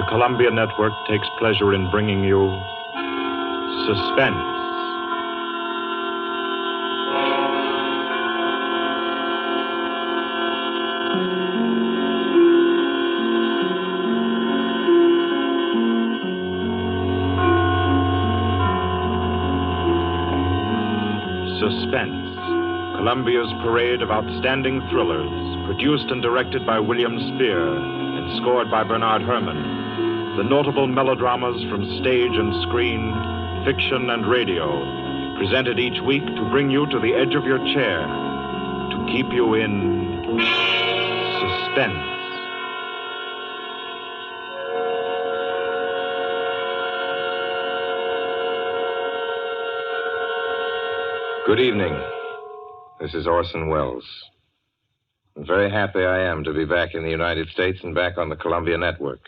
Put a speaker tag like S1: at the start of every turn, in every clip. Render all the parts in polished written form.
S1: the Columbia Network takes pleasure in bringing you Suspense. Suspense, Columbia's parade of outstanding thrillers, produced and directed by William Spear and scored by Bernard Herrmann. The notable melodramas from stage and screen, fiction and radio, presented each week to bring you to the edge of your chair, to keep you in suspense.
S2: Good evening. This is Orson Welles. I'm very happy I am to be back in the United States and back on the Columbia Network,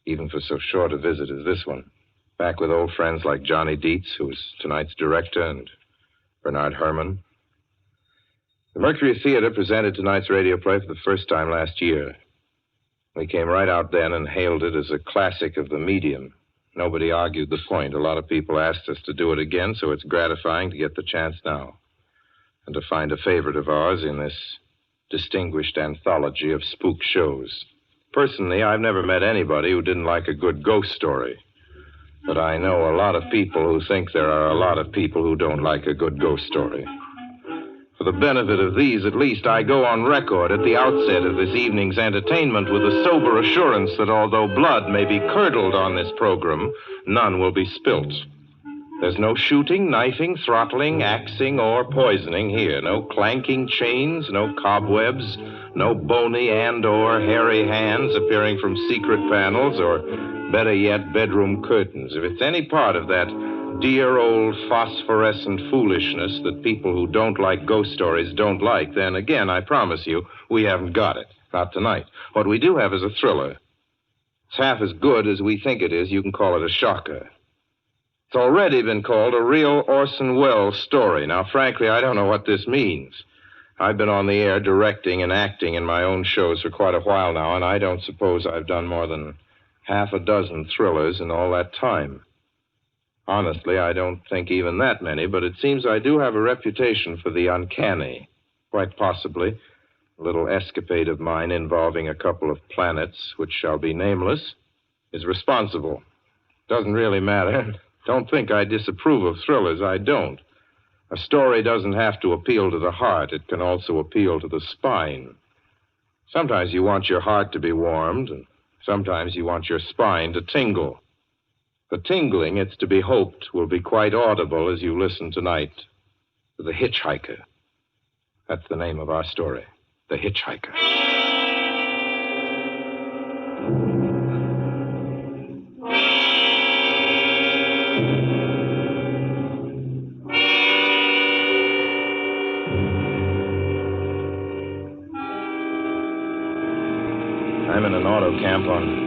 S2: even for so short a visit as this one. Back with old friends like Johnny Dietz, who's tonight's director, and Bernard Herrmann. The Mercury Theater presented tonight's radio play for the first time last year. We came right out then and hailed it as a classic of the medium. Nobody argued the point. A lot of people asked us to do it again, so it's gratifying to get the chance now and to find a favorite of ours in this distinguished anthology of spook shows. Personally, I've never met anybody who didn't like a good ghost story, but I know a lot of people who think there are a lot of people who don't like a good ghost story. For the benefit of these, at least, I go on record at the outset of this evening's entertainment with the sober assurance that although blood may be curdled on this program, none will be spilt. There's no shooting, knifing, throttling, axing, or poisoning here. No clanking chains, no cobwebs, no bony and or hairy hands appearing from secret panels, or better yet, bedroom curtains. If it's any part of that dear old phosphorescent foolishness that people who don't like ghost stories don't like, then again, I promise you, we haven't got it. Not tonight. What we do have is a thriller. It's half as good as we think it is. You can call it a shocker. It's already been called a real Orson Welles story. Now, frankly, I don't know what this means. I've been on the air directing and acting in my own shows for quite a while now, and I don't suppose I've done more than half a dozen thrillers in all that time. Honestly, I don't think even that many, but it seems I do have a reputation for the uncanny. Quite possibly, a little escapade of mine involving a couple of planets, which shall be nameless, is responsible. Doesn't really matter. Don't think I disapprove of thrillers. I don't. A story doesn't have to appeal to the heart. It can also appeal to the spine. Sometimes you want your heart to be warmed, and sometimes you want your spine to tingle. The tingling, it's to be hoped, will be quite audible as you listen tonight to The Hitch-Hiker. That's the name of our story, The Hitch-Hiker. I'm in an auto camp on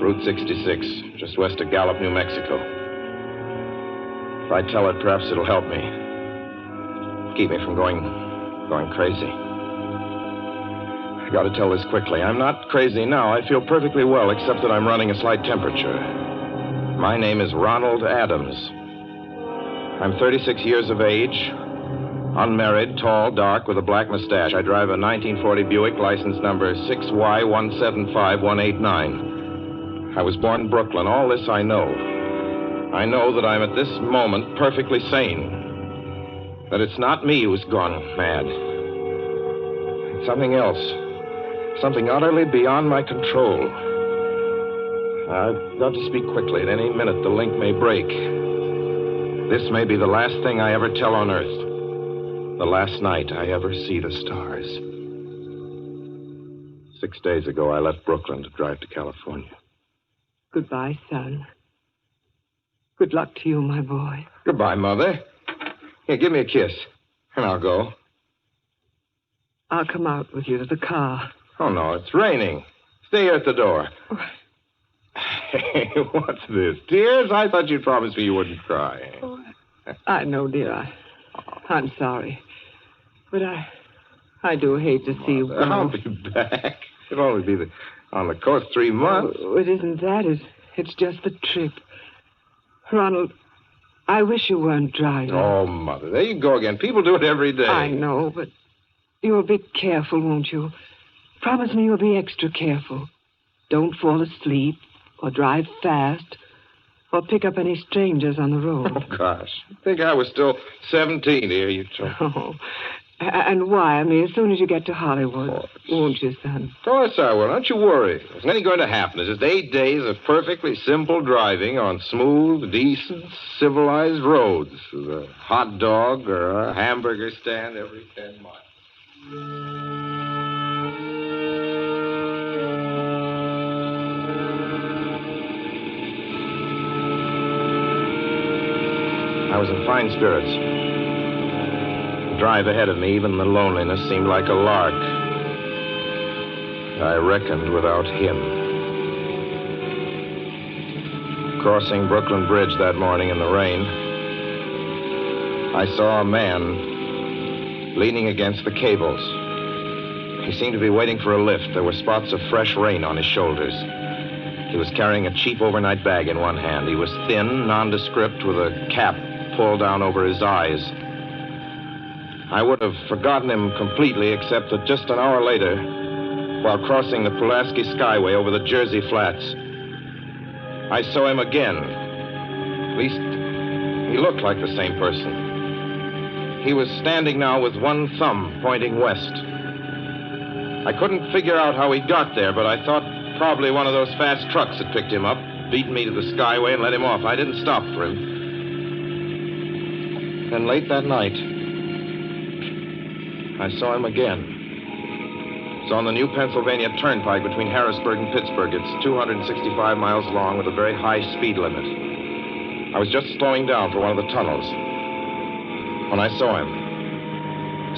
S2: Route 66, just west of Gallup, New Mexico. If I tell it, perhaps it'll help me. Keep me from going crazy. I gotta tell this quickly. I'm not crazy now. I feel perfectly well, except that I'm running a slight temperature. My name is Ronald Adams. I'm 36 years of age, unmarried, tall, dark, with a black mustache. I drive a 1940 Buick, license number 6Y175189. I was born in Brooklyn. All this I know. I know that I'm at this moment perfectly sane. That it's not me who's gone mad. It's something else. Something utterly beyond my control. I've got to speak quickly. At any minute, the link may break. This may be the last thing I ever tell on Earth. The last night I ever see the stars. 6 days ago, I left Brooklyn to drive to California.
S3: Goodbye, son. Good luck to you, my boy.
S2: Goodbye, Mother. Here, give me a kiss, and I'll go.
S3: I'll come out with you to the car.
S2: Oh, no, it's raining. Stay here at the door. Hey, what's this? Tears? I thought you'd promised me you wouldn't cry.
S3: Oh, I know, dear. I'm sorry. But I do hate to see you go.
S2: I'll be back. It'll only be On the coast 3 months?
S3: Oh, it isn't that. It's just the trip. Ronald, I wish you weren't driving.
S2: Oh, Mother, there you go again. People do it every day.
S3: I know, but you'll be careful, won't you? Promise me you'll be extra careful. Don't fall asleep or drive fast or pick up any strangers on the road.
S2: Oh, gosh. I think I was still 17 here, you told me.
S3: Oh. And why? I mean, as soon as you get to Hollywood, won't you, son?
S2: Of course I will. Don't you worry. There's nothing going to happen. It's just 8 days of perfectly simple driving on smooth, decent, civilized roads with a hot dog or a hamburger stand every 10 miles. I was in fine spirits. The drive ahead of me, even the loneliness, seemed like a lark. I reckoned without him. Crossing Brooklyn Bridge that morning in the rain, I saw a man leaning against the cables. He seemed to be waiting for a lift. There were spots of fresh rain on his shoulders. He was carrying a cheap overnight bag in one hand. He was thin, nondescript, with a cap pulled down over his eyes. I would have forgotten him completely, except that just an hour later, while crossing the Pulaski Skyway over the Jersey Flats, I saw him again. At least, he looked like the same person. He was standing now with one thumb pointing west. I couldn't figure out how he got there, but I thought probably one of those fast trucks had picked him up, beaten me to the Skyway, and let him off. I didn't stop for him. Then late that night, I saw him again. It's on the new Pennsylvania Turnpike between Harrisburg and Pittsburgh. It's 265 miles long with a very high speed limit. I was just slowing down for one of the tunnels when I saw him,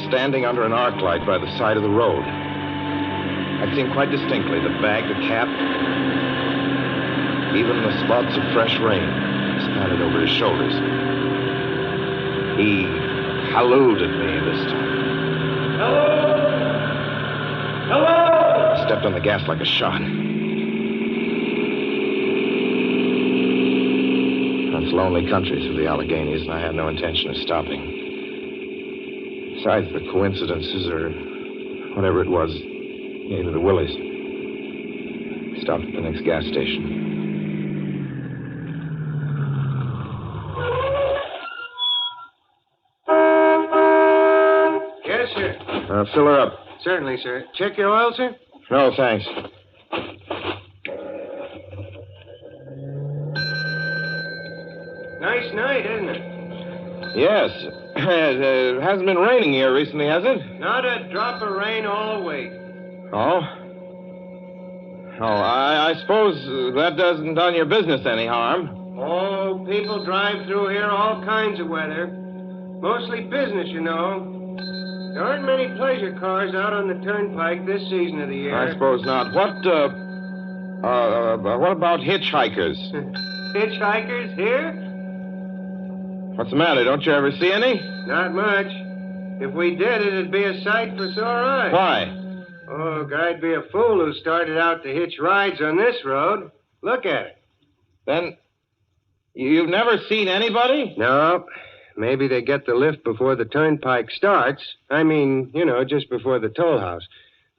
S2: standing under an arc light by the side of the road. I'd seen quite distinctly the bag, the cap, even the spots of fresh rain spattered over his shoulders. He hallooed at me this time. Hello! Hello! I stepped on the gas like a shot. That's lonely country through the Alleghenies, and I had no intention of stopping. Besides, the coincidences, or whatever it was, gave me the willies. Stopped at the next gas station.
S4: Yes, sir.
S2: Fill her up.
S4: Certainly, sir. Check your oil, sir?
S2: No, thanks.
S4: Nice night, isn't it?
S2: Yes. It hasn't been raining here recently, has it?
S4: Not a drop of rain all week.
S2: Oh? Oh, I suppose that doesn't done your business any harm.
S4: Oh, people drive through here all kinds of weather. Mostly business, you know. There aren't many pleasure cars out on the turnpike this season of the year.
S2: I suppose not. What about hitchhikers?
S4: Hitchhikers here?
S2: What's the matter? Don't you ever see any?
S4: Not much. If we did, it'd be a sight for sore eyes.
S2: Why?
S4: Oh, guy'd be a fool who started out to hitch rides on this road. Look at it.
S2: Then, you've never seen anybody?
S4: No. Maybe they get the lift before the turnpike starts. I mean, you know, just before the toll house.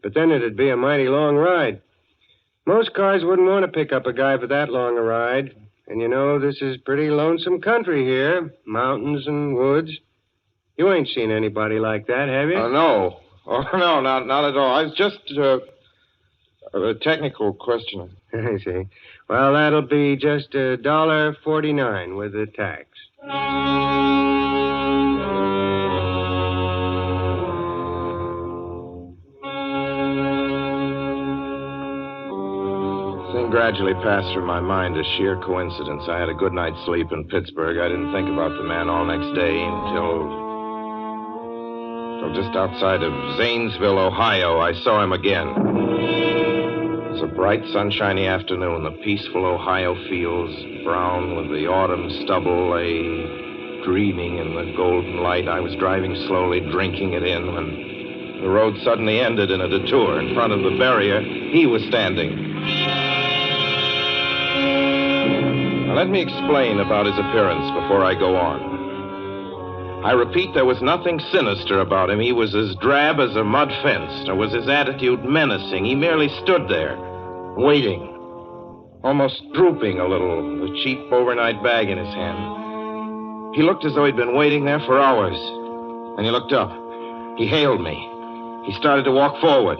S4: But then it'd be a mighty long ride. Most cars wouldn't want to pick up a guy for that long a ride. And, you know, this is pretty lonesome country here. Mountains and woods. You ain't seen anybody like that, have you?
S2: No. Oh, no, not at all. I was just a technical question.
S4: I see. Well, that'll be just $1.49 with the tax.
S2: Thing gradually passed through my mind as sheer coincidence. I had a good night's sleep in Pittsburgh. I didn't think about the man all next day until just outside of Zanesville, Ohio, I saw him again. It was a bright, sunshiny afternoon. The peaceful Ohio fields, brown with the autumn stubble, lay dreaming in the golden light. I was driving slowly, drinking it in, when the road suddenly ended in a detour. In front of the barrier, he was standing. let me explain about his appearance before I go on. I repeat, there was nothing sinister about him. He was as drab as a mud fence, nor was his attitude menacing. He merely stood there, waiting, almost drooping a little, a cheap overnight bag in his hand. He looked as though he'd been waiting there for hours. And he looked up. He hailed me. He started to walk forward.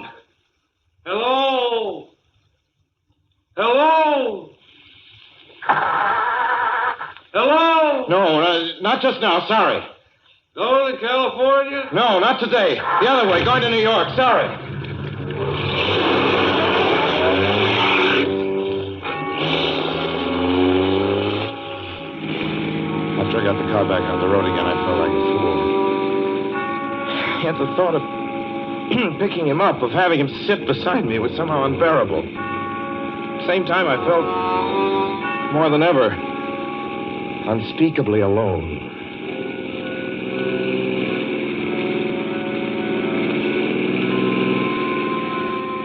S5: Hello? Hello? Hello?
S2: No, not just now. Sorry.
S5: Going to California?
S2: No, not today. The other way, going to New York. Sorry. After I got the car back on the road again, I felt like a fool. Yet the thought of picking him up, of having him sit beside me, was somehow unbearable. At the same time, I felt more than ever unspeakably alone.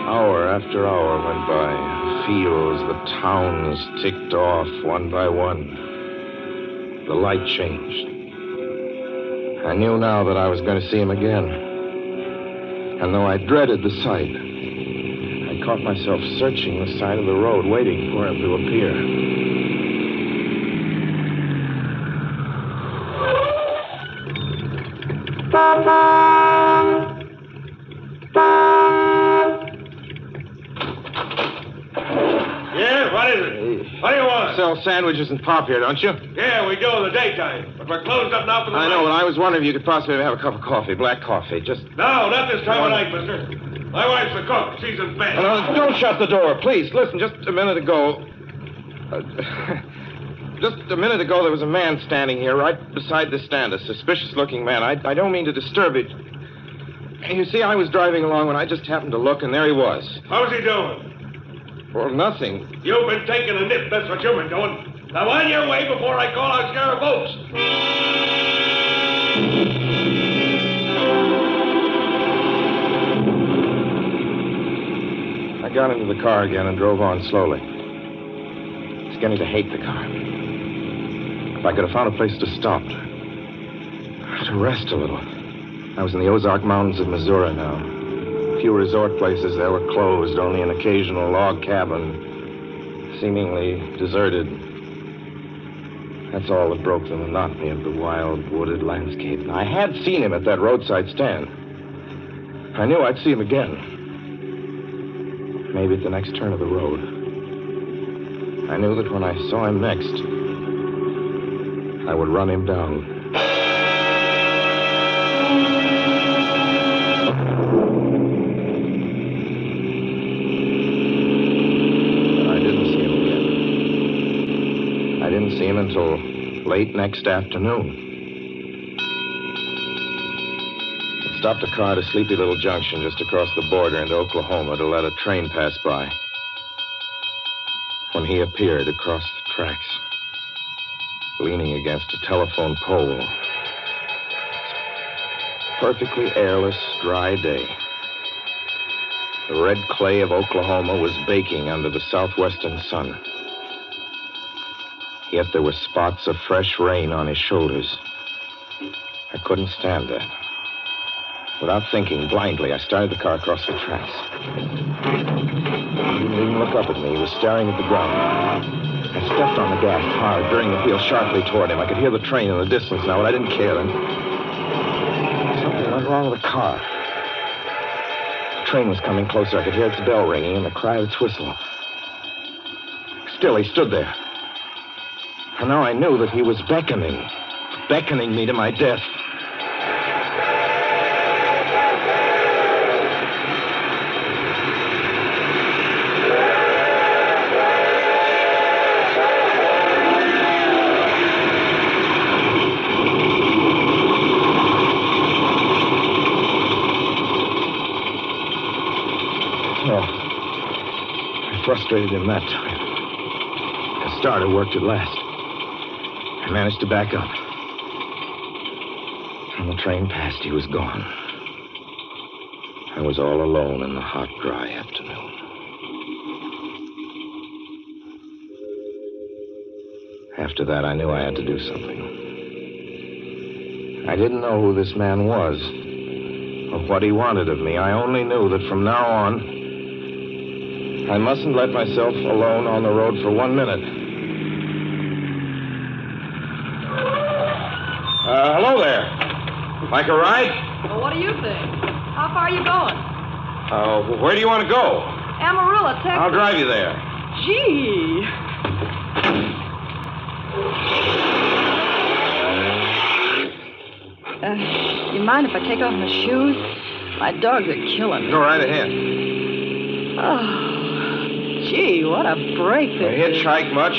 S2: Hour after hour went by. The fields, the towns ticked off one by one. The light changed. I knew now that I was going to see him again. And though I dreaded the sight, I caught myself searching the side of the road, waiting for him to appear.
S5: Yeah, what is it? What do you want?
S2: Sell sandwiches and pop here, don't you?
S5: Yeah, we do in the daytime. But we're closed up now for the
S2: I
S5: night.
S2: know, and I was wondering if you could possibly have a cup of coffee, black coffee, just...
S5: No, not this time of night, mister. My wife's the cook. She's in bed.
S2: No, don't shut the door, please. Listen, just a minute ago... just a minute ago, there was a man standing here right beside the stand, a suspicious-looking man. I don't mean to disturb it. You see, I was driving along when I just happened to look, and there he was.
S5: How's he doing?
S2: Well, nothing.
S5: You've been taking a nip. That's what you've been doing. Now, on your way before I call out sheriff Oates.
S2: I got into the car again and drove on slowly. It's getting to hate the car. If I could have found a place to stop, to rest a little. I was in the Ozark Mountains of Missouri now. A few resort places there were closed, only an occasional log cabin, seemingly deserted. That's all that broke the monotony of the wild, wooded landscape. I had seen him at that roadside stand. I knew I'd see him again. Maybe at the next turn of the road. I knew that when I saw him next, I would run him down. See him until late next afternoon. I stopped a car at a sleepy little junction just across the border into Oklahoma to let a train pass by. When he appeared across the tracks, leaning against a telephone pole. Perfectly airless, dry day. The red clay of Oklahoma was baking under the southwestern sun. Yet there were spots of fresh rain on his shoulders. I couldn't stand that. Without thinking, blindly, I started the car across the tracks. He didn't even look up at me. He was staring at the ground. I stepped on the gas hard, veering the wheel sharply toward him. I could hear the train in the distance now, but I didn't care. And something went wrong with the car. The train was coming closer. I could hear its bell ringing and the cry of its whistle. Still, he stood there. And now I knew that he was beckoning me to my death. Well, I frustrated him that time. The starter worked at last. I managed to back up. When the train passed, he was gone. I was all alone in the hot, dry afternoon. After that, I knew I had to do something. I didn't know who this man was or what he wanted of me. I only knew that from now on, I mustn't let myself alone on the road for 1 minute. Hello there. Like a ride?
S6: Well, what do you think? How far are you going?
S2: Where do you want to go?
S6: Amarillo, Texas.
S2: I'll drive you there.
S6: Gee. You mind if I take off my shoes? My dogs are killing me.
S2: Go right ahead.
S6: Oh, gee, what a break
S2: You
S6: this is.
S2: hitchhike much?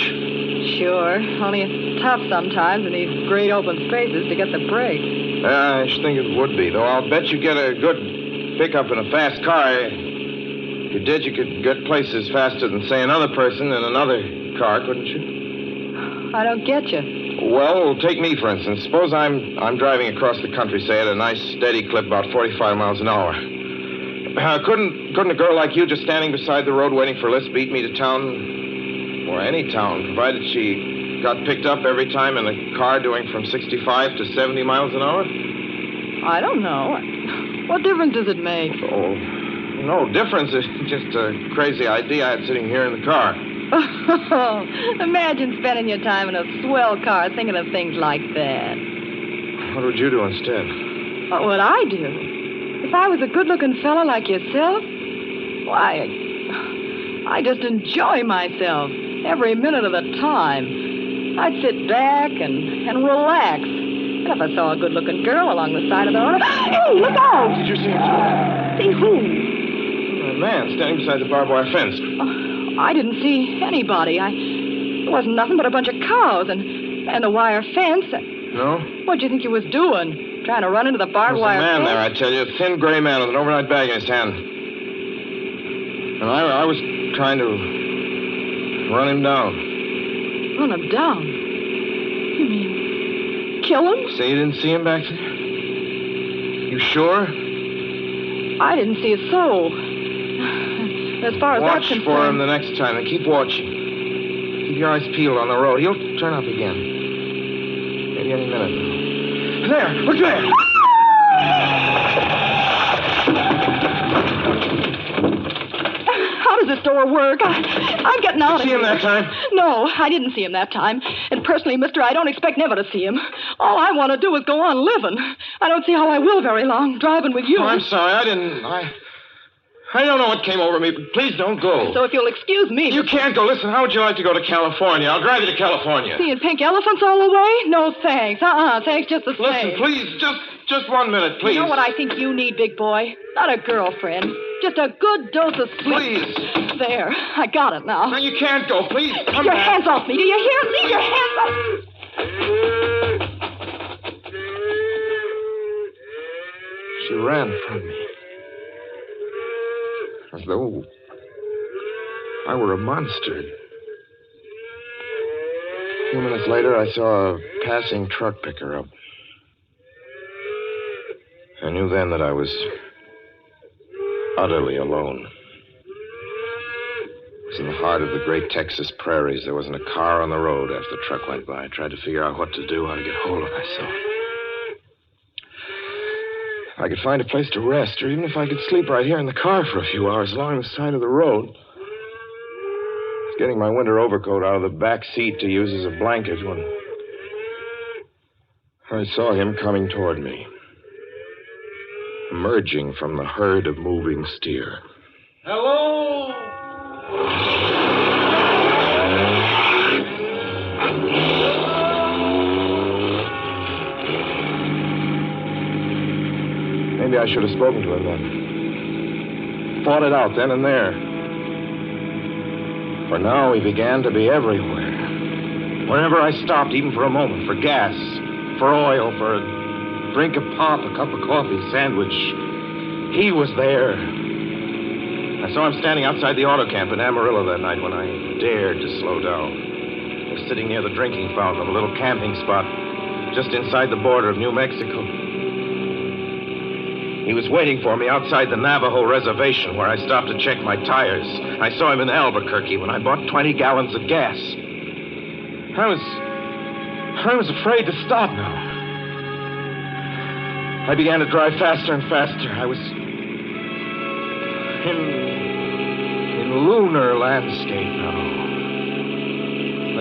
S6: Sure, only it's tough sometimes in these great open spaces to get the break.
S2: I should think it would be, though I'll bet you get a good pickup in a fast car. If you did, you could get places faster than, say, another person in another car, couldn't you?
S6: I don't get you.
S2: Well, take me, for instance. Suppose I'm driving across the country, say, at a nice, steady clip, about 45 miles an hour. Couldn't a girl like you just standing beside the road waiting for lifts beat me to town? Or any town, provided she got picked up every time in a car doing from 65 to 70 miles an hour?
S6: I don't know. What difference does it make?
S2: Oh, no difference. It's just a crazy idea I had sitting here in the car.
S6: Imagine spending your time in a swell car thinking of things like that.
S2: What would you do instead?
S6: What would I do? If I was a good-looking fella like yourself, why, I just enjoy myself every minute of the time. I'd sit back and relax. And if I saw a good-looking girl along the side of the road... Hey, look out!
S2: Did you see him?
S6: See who?
S2: A man standing beside the barbed wire fence.
S6: I didn't see anybody. There wasn't nothing but a bunch of cows and a wire fence.
S2: No?
S6: What'd you think you was doing? Trying to run into the barbed wire
S2: There's a man
S6: fence?
S2: there, I tell you. A thin gray man with an overnight bag in his hand. And I was trying to run him down.
S6: Run him down? You mean kill him?
S2: Say you didn't see him back there? You sure?
S6: I didn't see a soul. As far as
S2: Watch
S6: that's concerned...
S2: for him the next time and keep watching. Keep your eyes peeled on the road. He'll turn up again. Maybe any minute now. There! Look there!
S6: How does this door work? I'm getting out of
S2: See
S6: here.
S2: him that time?
S6: No, I didn't see him that time. And personally, mister, I don't expect never to see him. All I want to do is go on living. I don't see how I will very long, driving with you.
S2: Oh, I'm sorry. I don't know what came over me, but please don't go.
S6: So if you'll excuse me...
S2: You can't go. Listen, how would you like to go to California? I'll drive you to California.
S6: Seeing pink elephants all the way? No, thanks. Thanks just the same.
S2: Listen, please, just 1 minute, please.
S6: You know what I think you need, big boy? Not a girlfriend. Just a good dose of sleep.
S2: Please.
S6: There. I got it now.
S2: No, you can't go. Please, come
S6: Your
S2: back.
S6: hands off me. Do you hear? Leave your hands off.
S2: She ran from me. As though I were a monster. A few minutes later, I saw a passing truck pick her up. I knew then that I was utterly alone. It was in the heart of the great Texas prairies. There wasn't a car on the road after the truck went by. I tried to figure out what to do, how to get hold of myself. If I could find a place to rest, or even if I could sleep right here in the car for a few hours along the side of the road. I was getting my winter overcoat out of the back seat to use as a blanket when I saw him coming toward me, emerging from the herd of moving steer.
S5: Hello?
S2: Maybe I should have spoken to him then. Fought it out then and there. For now, he began to be everywhere. Wherever I stopped, even for a moment, for gas, for oil, for a drink of pop, a cup of coffee, sandwich, he was there. I saw him standing outside the auto camp in Amarillo that night when I dared to slow down. I was sitting near the drinking fountain of a little camping spot just inside the border of New Mexico. He was waiting for me outside the Navajo reservation where I stopped to check my tires. I saw him in Albuquerque when I bought 20 gallons of gas. I I was afraid to stop now. I began to drive faster and faster. I was in lunar landscape now.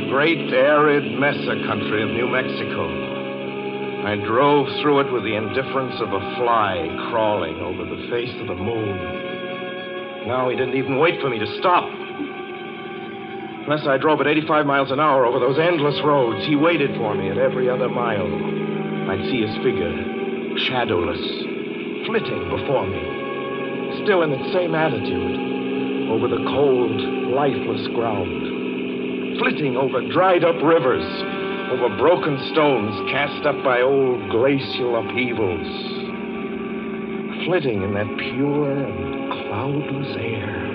S2: The great arid mesa country of New Mexico. I drove through it with the indifference of a fly crawling over the face of the moon. Now he didn't even wait for me to stop. Unless I drove at 85 miles an hour over those endless roads, he waited for me at every other mile. I'd see his figure, shadowless, flitting before me, still in the same attitude, over the cold, lifeless ground, flitting over dried-up rivers, over broken stones cast up by old glacial upheavals, flitting in that pure and cloudless air.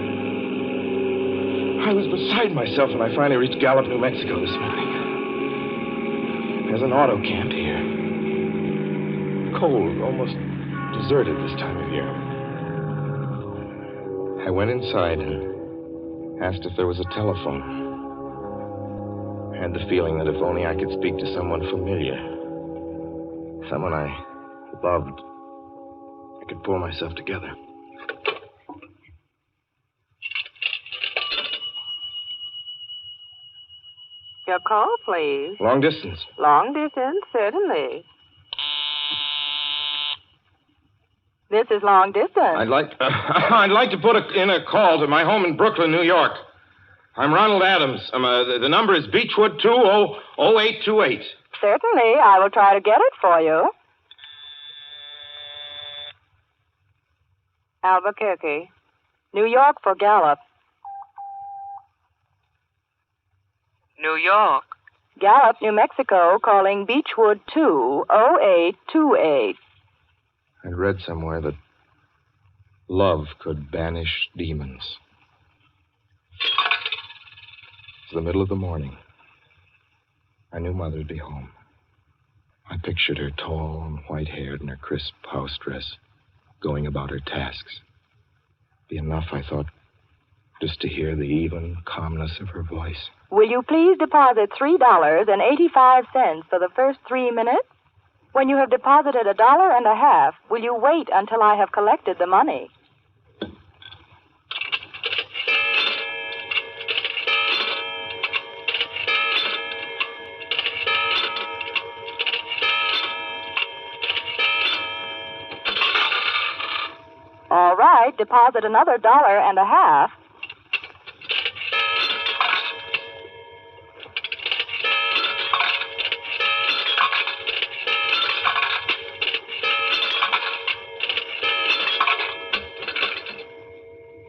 S2: I was beside myself when I finally reached Gallup, New Mexico this morning. There's an auto camp here. Cold, almost deserted this time of year. I went inside and asked if there was a telephone. I had the feeling that if only I could speak to someone familiar, someone I loved, I could pull myself together.
S7: Your call, please.
S2: Long distance.
S7: Long distance, certainly. This is long distance.
S2: I'd like to put in a call to my home in Brooklyn, New York. I'm Ronald Adams. The number is Beechwood 20828.
S7: Certainly, I will try to get it for you. Albuquerque. New York for Gallup. New York. Gallup, New Mexico, calling Beechwood 20828.
S2: I'd read somewhere that love could banish demons. It's the middle of the morning. I knew Mother would be home. I pictured her tall and white-haired in her crisp house dress, going about her tasks. Be enough, I thought, just to hear the even calmness of her voice.
S7: Will you please deposit $3.85 for the first 3 minutes? When you have deposited $1.50, will you wait until I have collected the money? All right, deposit another $1.50.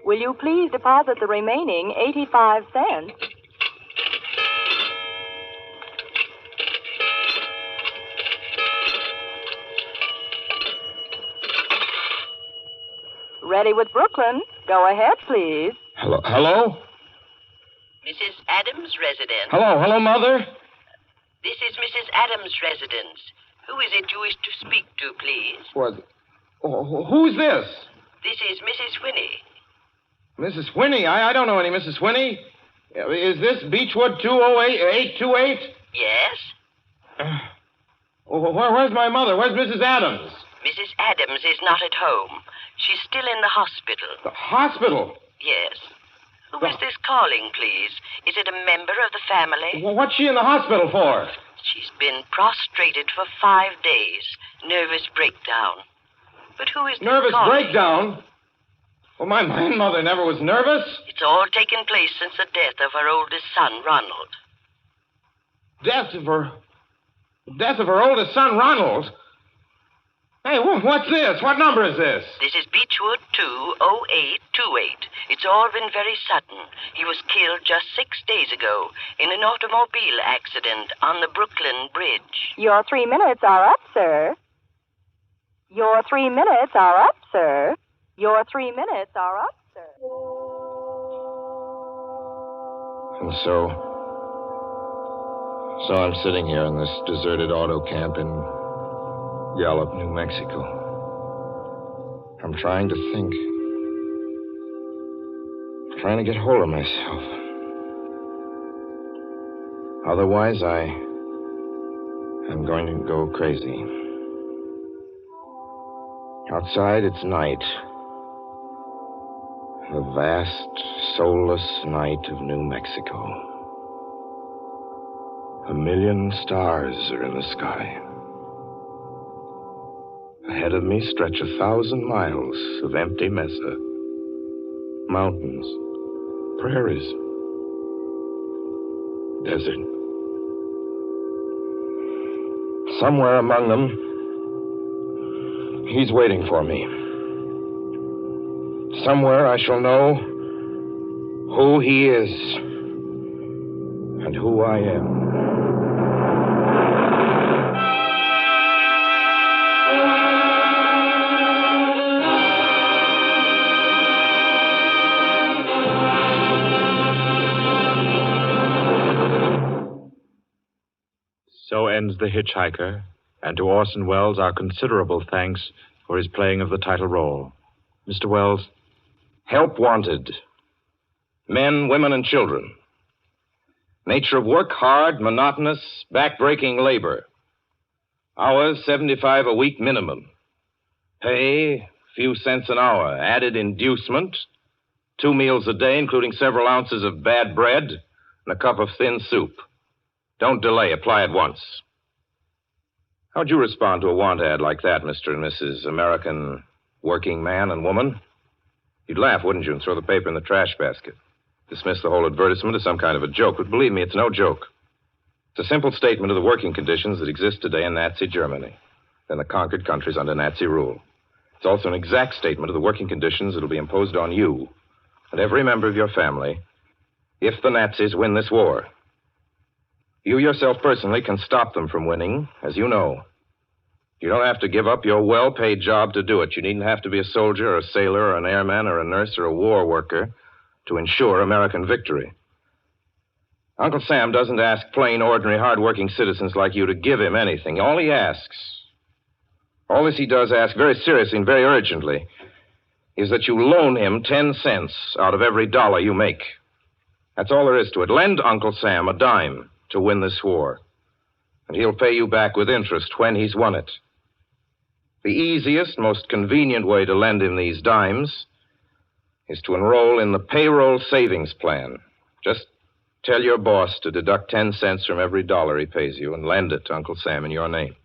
S7: Will you please deposit the remaining 85 cents? Ready with Brooklyn. Go ahead, please.
S2: Hello?
S8: Mrs. Adams' residence.
S2: Hello, Mother?
S8: This is Mrs. Adams' residence. Who is it you wish to speak to, please?
S2: What? Who's this?
S8: This is Mrs. Whinney.
S2: Mrs. Whinney? I don't know any Mrs. Whinney. Is this Beechwood 20828?
S8: Yes?
S2: Where's my mother? Where's Mrs. Adams?
S8: Mrs. Adams is not at home. She's still in the hospital.
S2: The hospital?
S8: Yes. Who is this calling, please? Is it a member of the family?
S2: Well, what's she in the hospital for?
S8: She's been prostrated for 5 days. Nervous breakdown. But who is this
S2: Nervous
S8: calling?
S2: breakdown? Well, my mother never was nervous.
S8: It's all taken place since the death of her oldest son, Ronald.
S2: Death of her oldest son, Ronald? Hey, what's this? What number is this?
S8: This is Beechwood 20828. It's all been very sudden. He was killed just 6 days ago in an automobile accident on the Brooklyn Bridge.
S7: Your 3 minutes are up, sir. Your 3 minutes are up, sir. Your 3 minutes are up, sir.
S2: And so I'm sitting here in this deserted auto camp in Gallup, New Mexico. I'm trying to think. Trying to get hold of myself. Otherwise, I I'm going to go crazy. Outside, it's night. The vast, soulless night of New Mexico. 1 million stars are in the sky. Ahead of me stretch 1,000 miles of empty mesa. Mountains, prairies, desert. Somewhere among them, he's waiting for me. Somewhere I shall know who he is and who I am.
S1: So ends The Hitch-Hiker, and to Orson Welles our considerable thanks for his playing of the title role. Mr. Welles?
S2: Help wanted. Men, women, and children. Nature of work, hard, monotonous, back-breaking labor. Hours, 75 a week minimum. Pay, few cents an hour. Added inducement, 2 meals a day, including several ounces of bad bread and a cup of thin soup. Don't delay. Apply at once. How'd you respond to a want ad like that, Mr. and Mrs. American working man and woman? You'd laugh, wouldn't you, and throw the paper in the trash basket. Dismiss the whole advertisement as some kind of a joke, but believe me, it's no joke. It's a simple statement of the working conditions that exist today in Nazi Germany and the conquered countries under Nazi rule. It's also an exact statement of the working conditions that will be imposed on you and every member of your family if the Nazis win this war. You yourself personally can stop them from winning, as you know. You don't have to give up your well-paid job to do it. You needn't have to be a soldier or a sailor or an airman or a nurse or a war worker to ensure American victory. Uncle Sam doesn't ask plain, ordinary, hard-working citizens like you to give him anything. All he does ask very seriously and very urgently is that you loan him 10 cents out of every dollar you make. That's all there is to it. Lend Uncle Sam a dime to win this war, and he'll pay you back with interest when he's won it. The easiest, most convenient way to lend him these dimes is to enroll in the payroll savings plan. Just tell your boss to deduct 10 cents from every dollar he pays you and lend it to Uncle Sam in your name.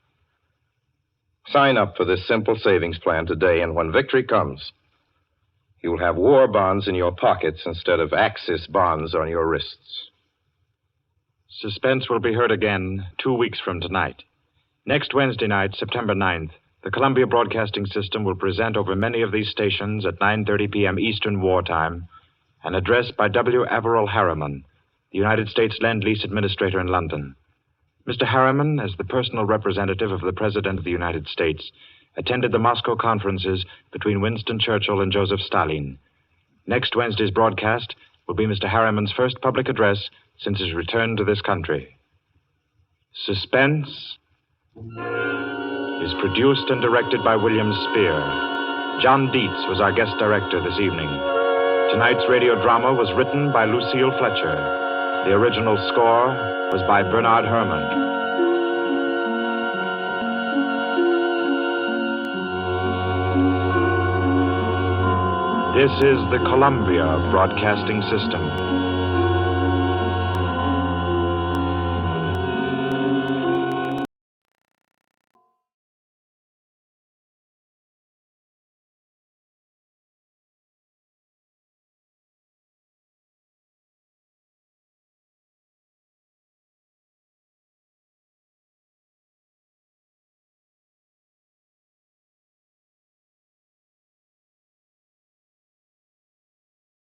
S2: Sign up for this simple savings plan today, and when victory comes, you'll have war bonds in your pockets instead of Axis bonds on your wrists.
S1: Suspense will be heard again 2 weeks from tonight. Next Wednesday night, September 9th, the Columbia Broadcasting System will present over many of these stations at 9:30 p.m. Eastern Wartime an address by W. Averell Harriman, the United States Lend-Lease Administrator in London. Mr. Harriman, as the personal representative of the President of the United States, attended the Moscow conferences between Winston Churchill and Joseph Stalin. Next Wednesday's broadcast will be Mr. Harriman's first public address since his return to this country. Suspense is produced and directed by William Spear. John Dietz was our guest director this evening. Tonight's radio drama was written by Lucille Fletcher. The original score was by Bernard Herrmann. This is the Columbia Broadcasting System.